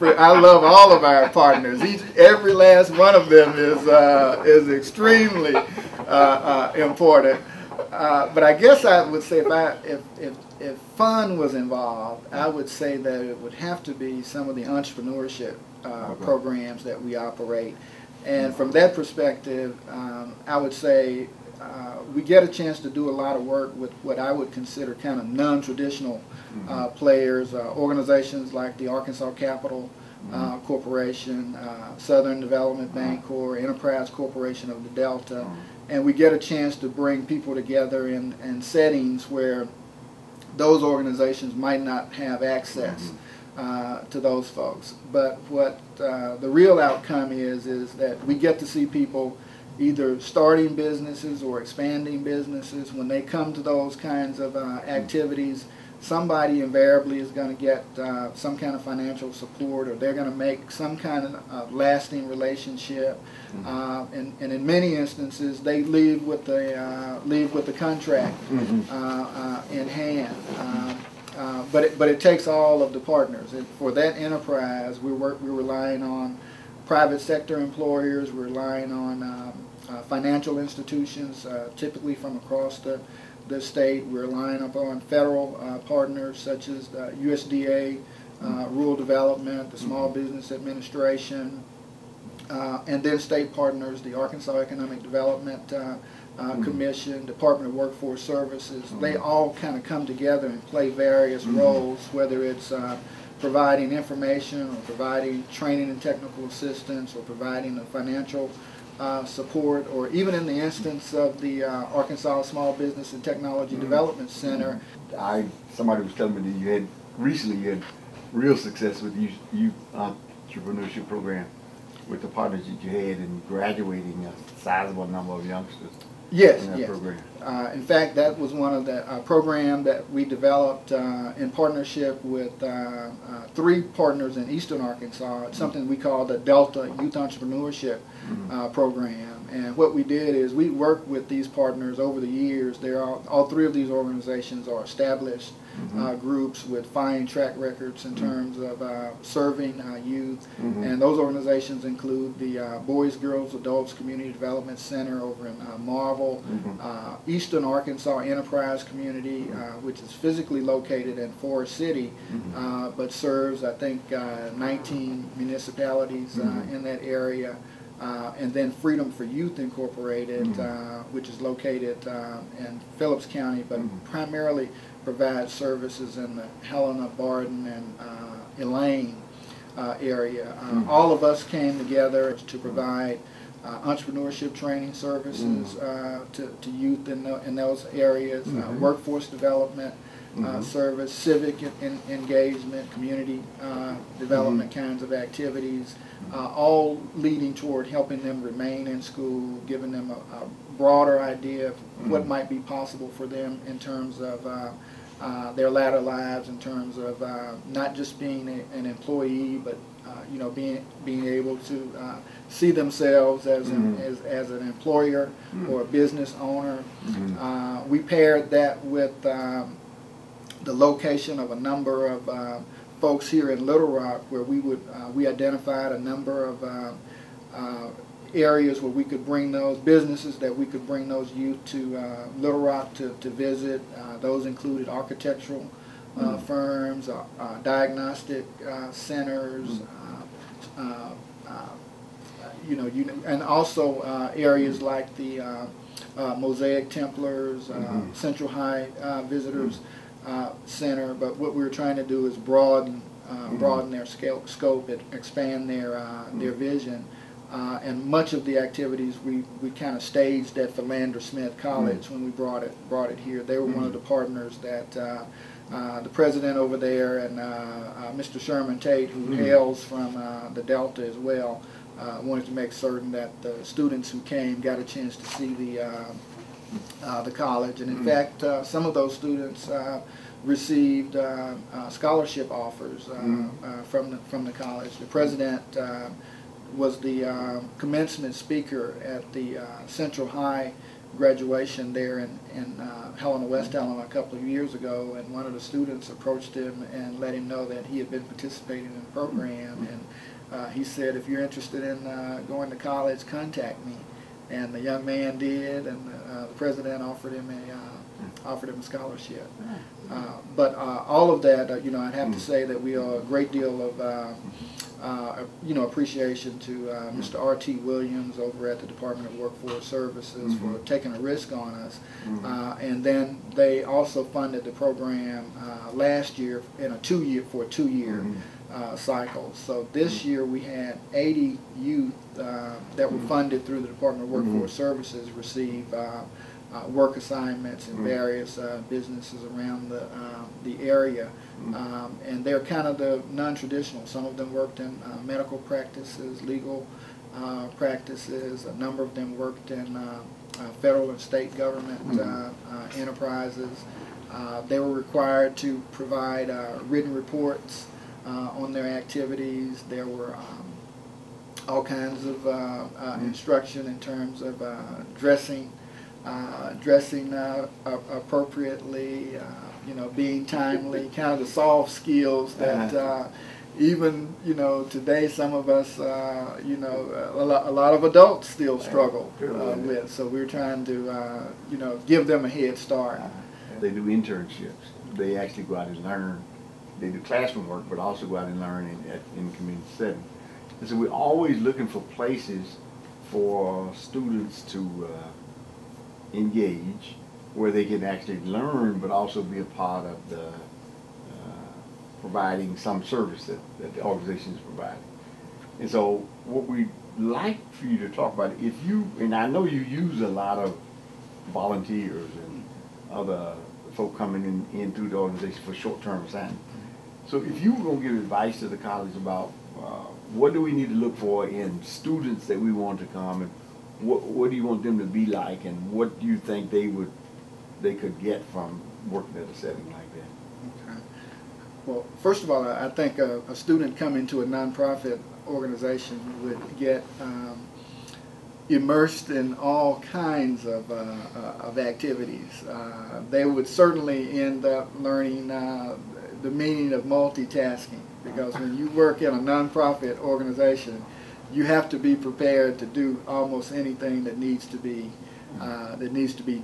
I love all of our partners. Every last one of them is extremely important. But I guess I would say if fun was involved, I would say that it would have to be some of the entrepreneurship programs that we operate. And from that perspective, I would say we get a chance to do a lot of work with what I would consider kind of non-traditional players, organizations like the Arkansas Capital Corporation, Southern Development Bank, or Enterprise Corporation of the Delta. And we get a chance to bring people together in settings where those organizations might not have access to those folks. But what the real outcome is that we get to see people either starting businesses or expanding businesses. When they come to those kinds of activities, somebody invariably is going to get some kind of financial support, or they're going to make some kind of lasting relationship. And in many instances, they leave with the contract in hand. But it takes all of the partners. And for that enterprise, we're relying on private sector employers. We're relying on financial institutions, typically from across the state. We're relying upon federal partners such as the USDA, Rural Development, the Small Business Administration, and then state partners, the Arkansas Economic Development Commission, Department of Workforce Services. They all kind of come together and play various roles, whether it's providing information or providing training and technical assistance or providing a financial support, or even in the instance of the Arkansas Small Business and Technology Development Center. Somebody was telling me that you had real success with the youth entrepreneurship program with the partners that you had in graduating a sizable number of youngsters. Yes, in that yes. program. In fact, that was one of the program that we developed in partnership with 3 partners in Eastern Arkansas. It's something we call the Delta Youth Entrepreneurship Program. And what we did is we worked with these partners over the years. All 3 of these organizations are established groups with fine track records in terms of serving youth. And those organizations include the Boys, Girls, Adults Community Development Center over in Marvel, Eastern Arkansas Enterprise Community, which is physically located in Forest City, but serves, I think, 19 municipalities in that area. And then Freedom for Youth Incorporated, which is located in Phillips County, but primarily provides services in the Helena, Barden, and Elaine area. All of us came together to provide entrepreneurship training services to youth in those areas, workforce development service, civic engagement, community development kinds of activities, all leading toward helping them remain in school, giving them a broader idea of what might be possible for them in terms of their latter lives, in terms of not just being an employee, but being able to see themselves as an employer or a business owner. We paired that with the location of a number of folks here in Little Rock, where we identified a number of areas where we could bring those businesses, that we could bring those youth to Little Rock to visit. Those included architectural firms, diagnostic centers, and also areas like the Mosaic Templars, Central High Visitors Center. But what we were trying to do is broaden their scope, expand their vision. And much of the activities we kind of staged at Philander Smith College when we brought it here. They were one of the partners that the president over there and Mr. Sherman Tate, who hails from the Delta as well, wanted to make certain that the students who came got a chance to see the college. And in fact, some of those students received scholarship offers from the college. The president was the commencement speaker at the Central High graduation there in Helena, West Helena a couple of years ago, and one of the students approached him and let him know that he had been participating in the program, and he said, if you're interested in going to college, contact me. And the young man did, and the president offered him a scholarship. But all of that, I'd have to say that we owe a great deal of appreciation to Mr. R.T. Williams over at the Department of Workforce Services for taking a risk on us. And then they also funded the program last year in a two-year cycle. So this year we had 80 youth that were funded through the Department of Workforce Services receive work assignments in various businesses around the area. And they're kind of the non-traditional. Some of them worked in medical practices, legal practices. A number of them worked in federal and state government enterprises. They were required to provide written reports on their activities. There were all kinds of instruction in terms of dressing appropriately, being timely, kind of the soft skills that even today some of us, a lot of adults still struggle with. So we're trying to give them a head start. They do internships. They actually go out and learn. They do classroom work, but also go out and learn in community setting. And so we're always looking for places for students to engage where they can actually learn, but also be a part of the providing some service that the organization is providing. And so what we'd like for you to talk about, and I know you use a lot of volunteers and other folk coming in through the organization for short-term assignments. So if you were going to give advice to the college about what do we need to look for in students that we want to come, and what do you want them to be like, and what do you think they could get from working at a setting like that? Okay. Well, first of all, I think a student coming to a nonprofit organization would get immersed in all kinds of activities. They would certainly end up learning the meaning of multitasking, because when you work in a nonprofit organization, you have to be prepared to do almost anything that needs to be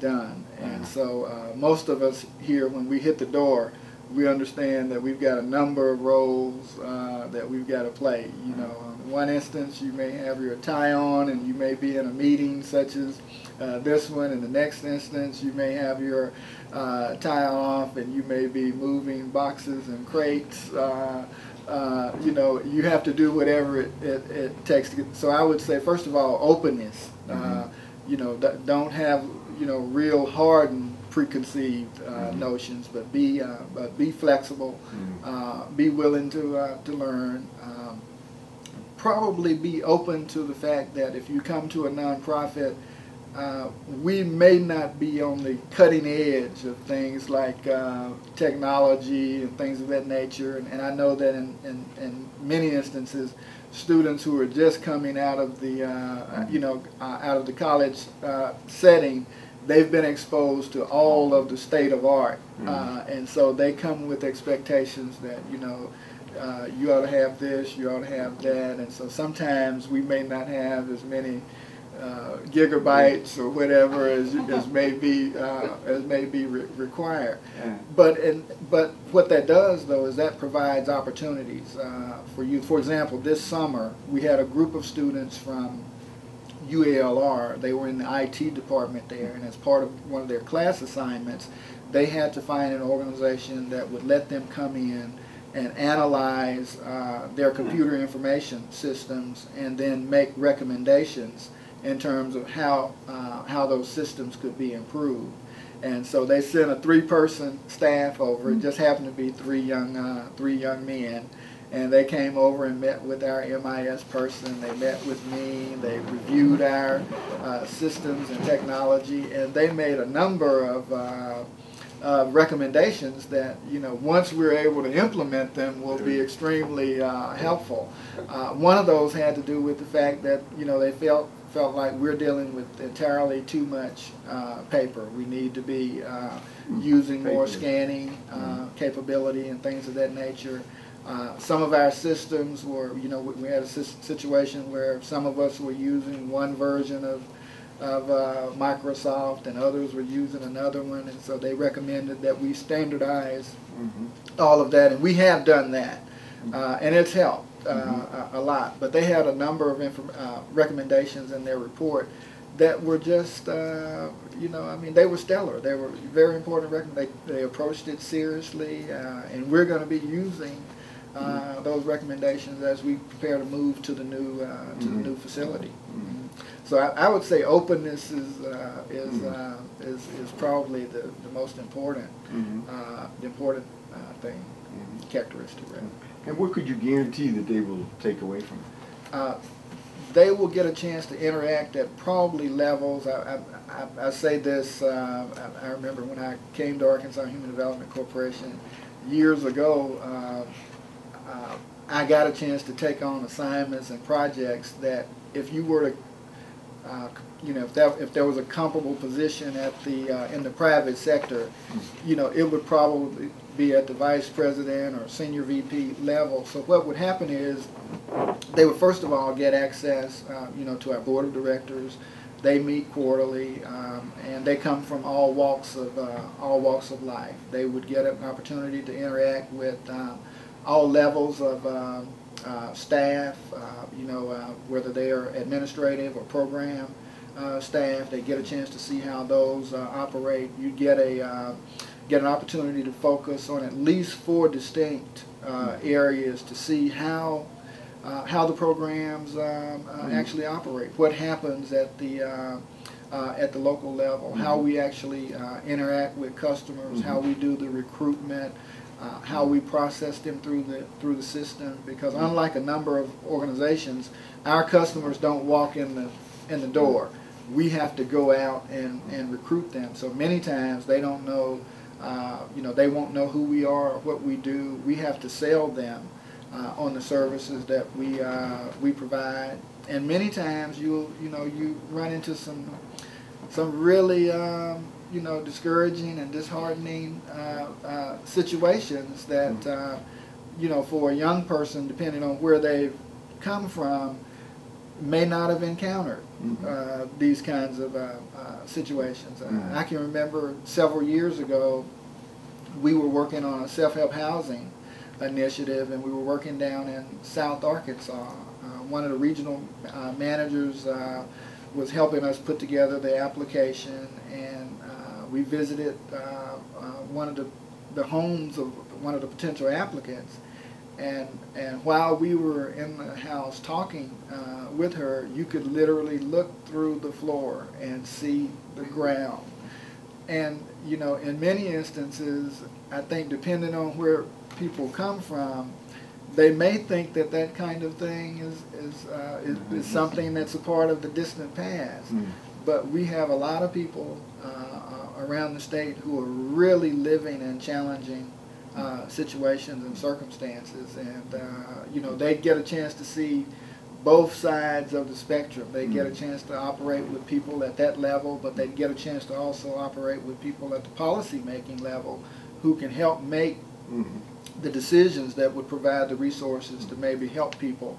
done. And so most of us here, when we hit the door, we understand that we've got a number of roles that we've got to play. In one instance, you may have your tie on and you may be in a meeting such as this one. In the next instance, you may have your tie off and you may be moving boxes and crates. You have to do whatever it takes to get. So I would say, first of all, openness. Don't have real hardened preconceived notions, but be flexible. Be willing to learn. Probably be open to the fact that if you come to a nonprofit, we may not be on the cutting edge of things like technology and things of that nature, and I know that in many instances, students who are just coming out of the out of the college setting, they've been exposed to all of the state of art, and so they come with expectations that you ought to have this, you ought to have that, and so sometimes we may not have as many gigabytes or whatever as may be required. But what that does, though, is that provides opportunities for youth. For example, this summer we had a group of students from UALR. They were in the IT department there, and as part of one of their class assignments, they had to find an organization that would let them come in and analyze their computer information systems and then make recommendations in terms of how those systems could be improved. And so they sent a 3-person staff over. It just happened to be three young men, and they came over and met with our MIS person. They met with me. They reviewed our systems and technology, and they made a number of recommendations that once we're able to implement them will be extremely helpful. One of those had to do with the fact that they felt like we're dealing with entirely too much paper. We need to be using more scanning capability and things of that nature. Some of our systems were, we had a situation where some of us were using one version of Microsoft and others were using another one, and so they recommended that we standardize all of that, and we have done that, and it's helped a lot. But they had a number of recommendations in their report that were just, they were stellar. They were very important. They approached it seriously, and we're going to be using those recommendations as we prepare to move to the new facility. So I would say openness is probably the most important thing, characteristic. Right? And what could you guarantee that they will take away from it? They will get a chance to interact at probably levels. I say this. I remember when I came to Arkansas Human Development Corporation years ago. I got a chance to take on assignments and projects that if you were to if there was a comparable position at in the private sector, it would probably be at the vice president or senior VP level. So what would happen is they would first of all get access, to our board of directors. They meet quarterly, and they come from all walks of life. They would get an opportunity to interact with all levels of staff, whether they are administrative or program staff. They get a chance to see how those operate. You get an opportunity to focus on at least 4 distinct areas to see how the programs actually operate. What happens at the local level? How we actually interact with customers? How we do the recruitment? How we process them through the system, because unlike a number of organizations, our customers don't walk in the door. We have to go out and recruit them. So many times they don't know, they won't know who we are or what we do. We have to sell them on the services that we provide. And many times you run into some really discouraging and disheartening situations that, for a young person, depending on where they've come from, may not have encountered these kinds of situations. I can remember several years ago, we were working on a self-help housing initiative, and we were working down in South Arkansas. One of the regional managers was helping us put together the application, and we visited one of the homes of one of the potential applicants, and while we were in the house talking with her, you could literally look through the floor and see the ground. And in many instances, I think depending on where people come from, they may think that kind of thing is something that's a part of the distant past. But we have a lot of people around the state who are really living in challenging situations and circumstances, and they get a chance to see both sides of the spectrum. They get a chance to operate with people at that level, but they get a chance to also operate with people at the policy-making level who can help make the decisions that would provide the resources to maybe help people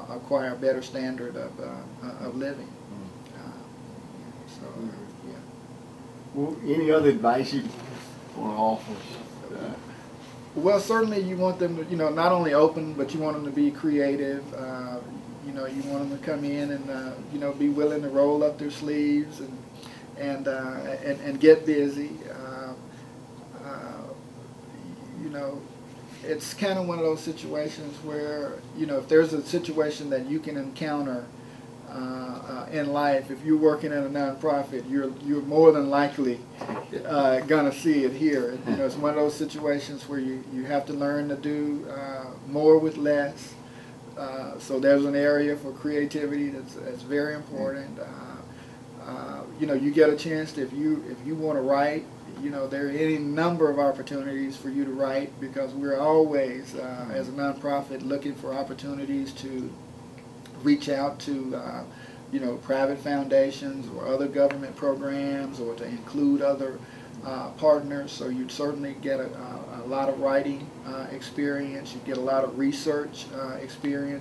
acquire a better standard of living. Well, any other advice you want to offer? Well, certainly you want them to, not only open, but you want them to be creative. You want them to come in and, be willing to roll up their sleeves and get busy. It's kind of one of those situations where, if there's a situation that you can encounter in life, if you're working in a nonprofit, you're more than likely gonna see it here. It's one of those situations where you have to learn to do more with less. So there's an area for creativity that's very important. You get a chance to, if you want to write, there are any number of opportunities for you to write, because we're always, as a nonprofit, looking for opportunities to reach out to you know, private foundations or other government programs, or to include other partners. So you'd certainly get a lot of writing experience. You get a lot of research experience.